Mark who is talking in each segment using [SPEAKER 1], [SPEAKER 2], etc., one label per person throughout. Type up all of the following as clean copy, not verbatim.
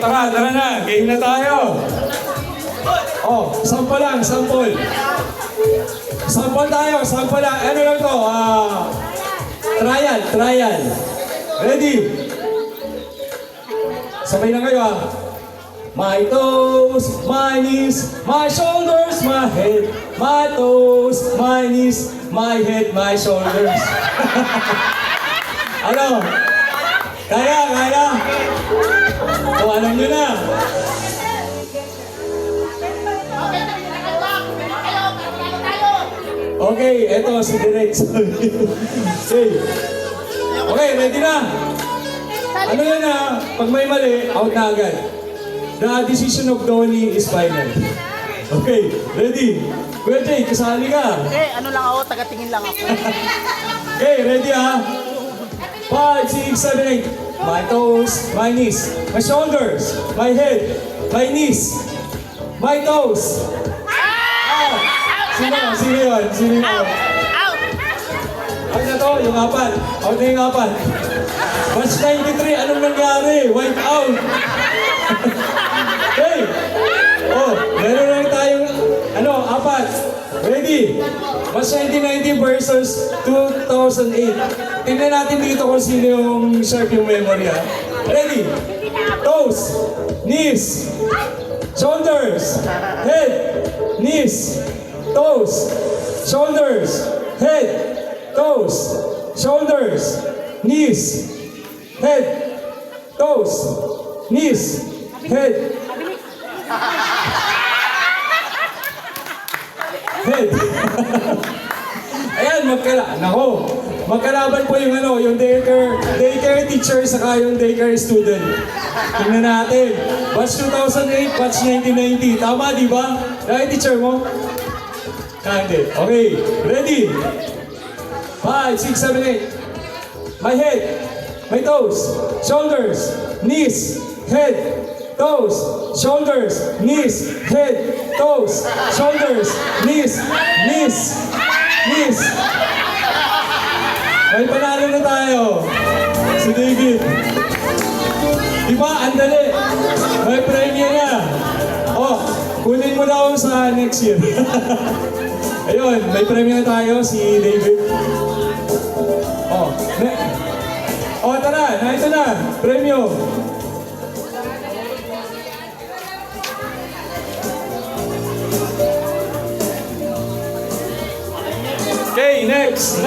[SPEAKER 1] tara na. Game na tayo. Oh, sample lang, sample. Sample tayo, sample lang. Ano lang to? Trial. Ready? Sabay na kayo My toes, my knees, my shoulders, my head. My toes, my knees, my head, my shoulders. Ano? Kaya? O, alam nyo na. Okay, eto si Direk. Okay, ready na? Ano yan pag may mali, out na agad. The decision of Donnie is final. Okay, ready? Kuya Jay, kasali ka.
[SPEAKER 2] Ano lang ako, taga-tingin lang ako.
[SPEAKER 1] Okay, ready 5, 6, 7, 8. My toes, my knees, my shoulders, my head, my knees, my toes. Sino yun?
[SPEAKER 2] Out!
[SPEAKER 1] Out na to, yung apat. Out na yung apat. Batch 93, anong nangyari? Wipe out. Okay. Oh, meron lang tayong, apat. Ready? Batch 1990 versus 2008. Tingnan natin dito kung sino yung sharp yung memory Ready? Toes, knees, shoulders, head, knees, toes, shoulders, head, toes, shoulders, knees, head, toes, knees, head, head. Ayan, magkalaban po yung daycare teacher saka yung daycare student. Tingnan natin. Batch 2008, batch 1990. Tama, di ba? Dahil teacher mo? Hindi. Okay, ready? 5, 6, 7, 8. My head, my toes, shoulders, knees, head, toes, shoulders, knees, head, toes, shoulders, knees. May panalo na tayo. Si David. Diba? Andali. May premiere na. Oh, kunin mo daw sa next year. Ayun, may premiere na tayo si David. Tara. Ito na. Premyo. Okay, next.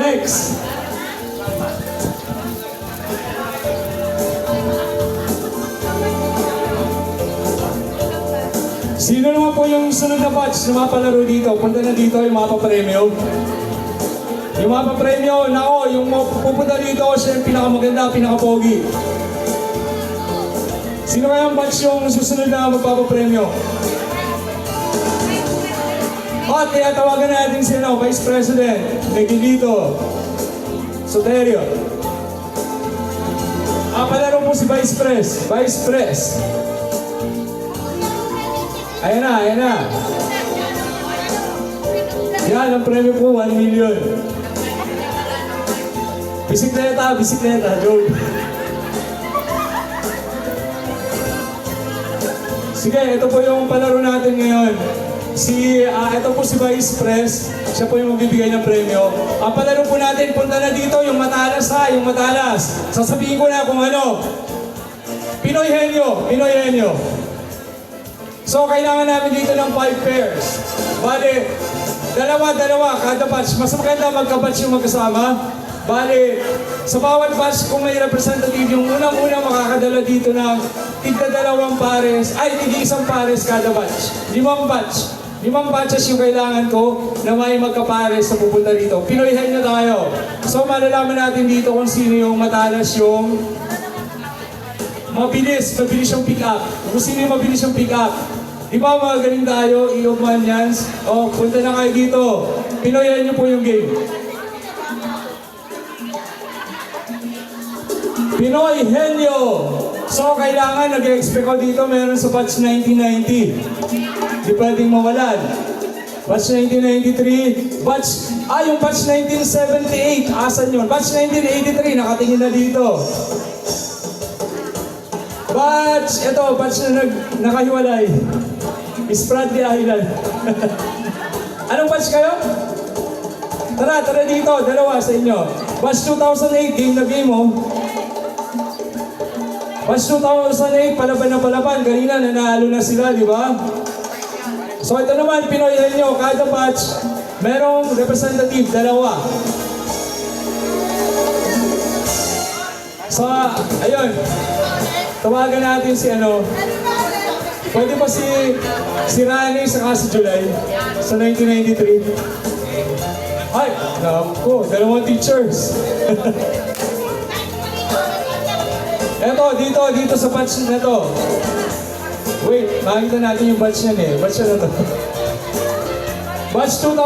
[SPEAKER 1] Sino naman po yung sunod na batch na mapalaro dito? Punta na dito yung mapapremyo. Yung mapapremyo, yung pupunta dito, siya yung pinakamaganda, pinakapogi. Sino kaya ang batch yung susunod na magpapapremyo? At kaya tawagan natin si Vice President Miguelito Soterio. Palaro po si Vice Pres. Ayan na. Yan, ang premyo po, 1 million. Bisikleta, Joe. Sige, ito po yung palaro natin ngayon. Ito po si Vice Pres. Siya po yung magbibigay ng premyo. Ang palaro po natin, punta na dito, yung matalas yung matalas. Sasabihin ko na kung ano. Pinoy Henyo. So, kailangan namin dito ng 5 pairs. Bale, dalawa, kada batch. Mas maganda magka-batch yung magkasama. Bale, sa bawat batch, kung may representative, yung unang-unang makakadala dito ng tigda-2 pares, tig-1 pares kada batch. 5 batch. 5 batches yung kailangan ko na may magkapares na pupunta dito. Pinoy Henyo tayo. So, malalaman natin dito kung sino yung matalas yung mabilis yung pick up. Kung sino yung mabilis yung pick up. Di ba magaling tayo, i-ogman yan? Punta na kayo dito. Pinoyan nyo po yung game. Pinoy Henyo. So, kailangan, nag-expect ko dito, meron sa batch 1990. Di pwedeng mawalan. Batch 1993, yung batch 1978, asan yun? Batch 1983, nakatingin na dito. batch na nakahiwalay. Spradley Island. Anong batch kayo? Tara dito, dalawa sa inyo. Batch 2008, game na game oh. Batch 2008, palaban na palaban. Kanina, nanalo na sila, di ba? So ito naman, Pinoy nyo, kada batch, merong representative, dalawa. So, ayun. Tawagan natin si pwede pa si Rani sa si July sa 1993. Ay, naku, dalawang teachers. Eto, dito sa batch na to. Wait, makikita natin yung batch yan eh. Batch na to. Batch 2000.